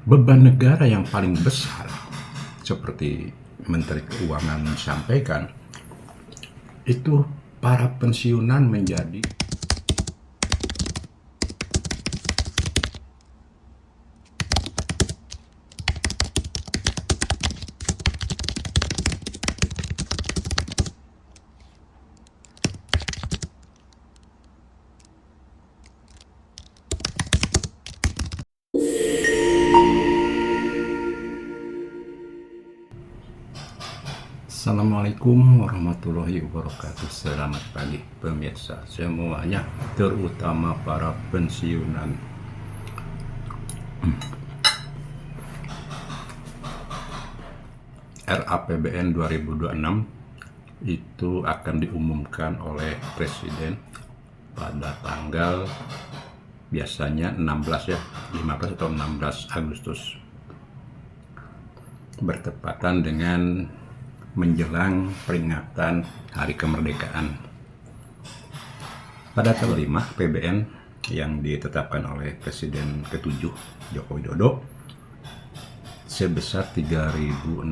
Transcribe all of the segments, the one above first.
Beban negara yang paling besar, seperti Menteri Keuangan sampaikan, itu para pensiunan menjadi Assalamualaikum warahmatullahi wabarakatuh. Selamat pagi pemirsa semuanya, terutama para pensiunan. RAPBN 2026 itu akan diumumkan oleh Presiden pada tanggal biasanya 16 15 atau 16 Agustus, bertepatan dengan menjelang peringatan Hari Kemerdekaan. Pada tanggal 5 PBN yang ditetapkan oleh Presiden ke-7 Joko Widodo sebesar 3.600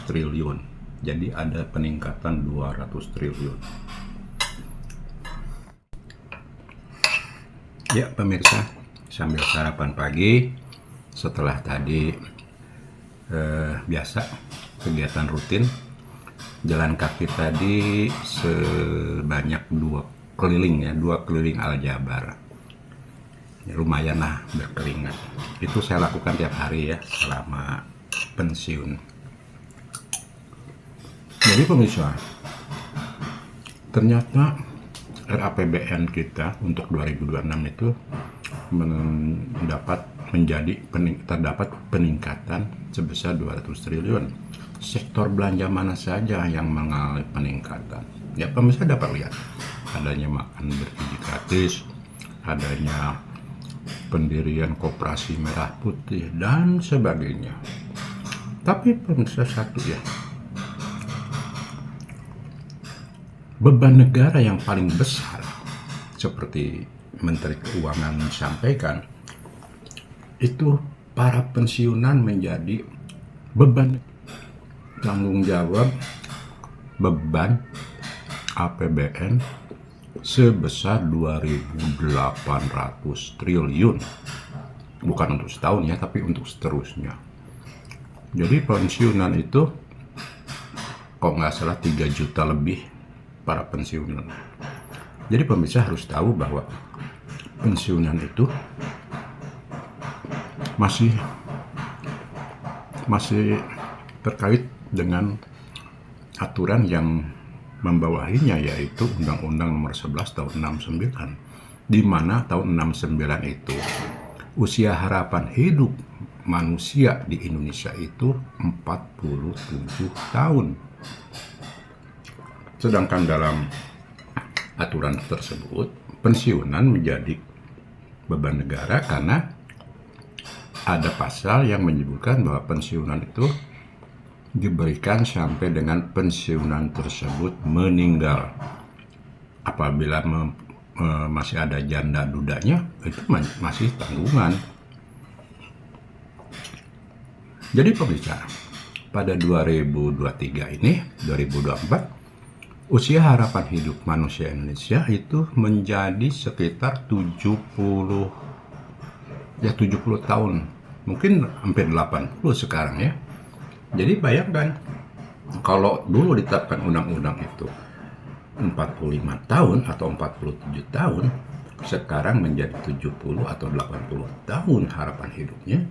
triliun. Jadi ada peningkatan 200 triliun. Ya pemirsa, sambil sarapan pagi setelah tadi biasa kegiatan rutin jalan kaki tadi sebanyak 2 keliling Aljabar. Lumayan lah berkeringat. Itu saya lakukan tiap hari ya selama pensiun. Jadi pemirsa, ternyata RAPBN kita untuk 2026 itu terdapat peningkatan sebesar 200 triliun. Sektor belanja mana saja yang mengalami peningkatan? Ya pemirsa dapat lihat, adanya makan bergizi gratis, adanya pendirian koperasi merah putih dan sebagainya. Tapi pemirsa satu ya, beban negara yang paling besar, seperti Menteri Keuangan sampaikan, itu para pensiunan menjadi beban tanggung jawab beban APBN sebesar 2.800 triliun. Bukan untuk setahun ya, tapi untuk seterusnya. Jadi pensiunan itu kok nggak salah 3 juta lebih para pensiunan. Jadi pemirsa harus tahu bahwa pensiunan itu masih terkait dengan aturan yang membawahinya, yaitu Undang-Undang Nomor 11 Tahun 69, di mana tahun 69 itu usia harapan hidup manusia di Indonesia itu 47 tahun. Sedangkan dalam aturan tersebut pensiunan menjadi beban negara karena ada pasal yang menyebutkan bahwa pensiunan itu diberikan sampai dengan pensiunan tersebut meninggal. Apabila masih ada janda dudanya, itu masih tanggungan. Jadi pemirsa, pada 2023 ini, 2024, usia harapan hidup manusia Indonesia itu menjadi sekitar 70 tahun. Mungkin hampir 80 sekarang ya. Jadi bayangkan, kalau dulu ditetapkan undang-undang itu 45 tahun atau 47 tahun, sekarang menjadi 70 atau 80 tahun harapan hidupnya.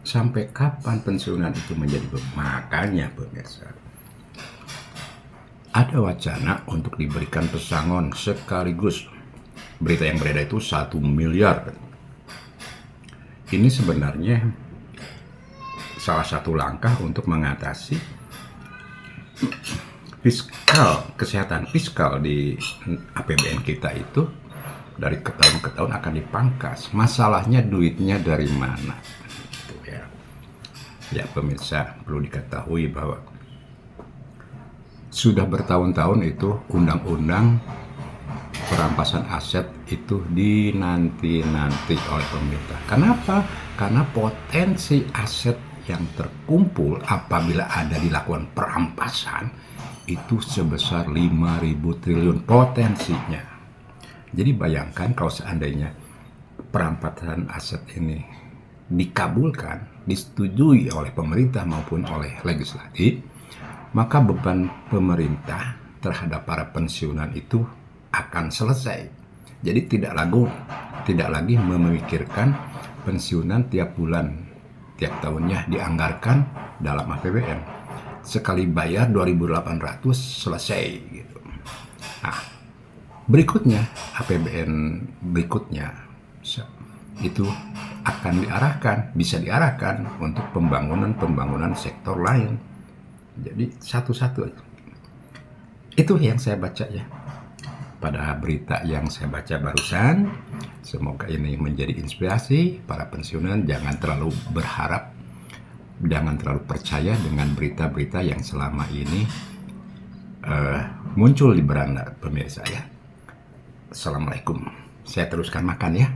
Sampai kapan pensiunan itu menjadi makanya pemirsa, ada wacana untuk diberikan pesangon sekaligus. Berita yang beredar itu 1 miliar. Ini sebenarnya salah satu langkah untuk mengatasi kesehatan fiskal di APBN kita itu dari tahun ke tahun akan dipangkas. Masalahnya duitnya dari mana? Gitu ya. Ya pemirsa, perlu diketahui bahwa sudah bertahun-tahun itu undang-undang perampasan aset itu dinanti-nanti oleh pemerintah. Kenapa? Karena potensi aset yang terkumpul apabila ada dilakukan perampasan itu sebesar 5.000 triliun potensinya. Jadi bayangkan kalau seandainya perampasan aset ini dikabulkan, disetujui oleh pemerintah maupun oleh legislatif, maka beban pemerintah terhadap para pensiunan itu akan selesai. Jadi tidak lagi memikirkan pensiunan tiap bulan, tiap tahunnya dianggarkan dalam APBN. Sekali bayar 2.800 selesai gitu. Nah, berikutnya APBN berikutnya itu akan bisa diarahkan untuk pembangunan sektor lain. Jadi satu-satu. Itu yang saya baca ya pada berita yang saya baca barusan. Semoga ini menjadi inspirasi para pensiunan. Jangan terlalu berharap, jangan terlalu percaya dengan berita-berita yang selama ini muncul di beranda pemirsa ya. Assalamualaikum. Saya teruskan makan ya.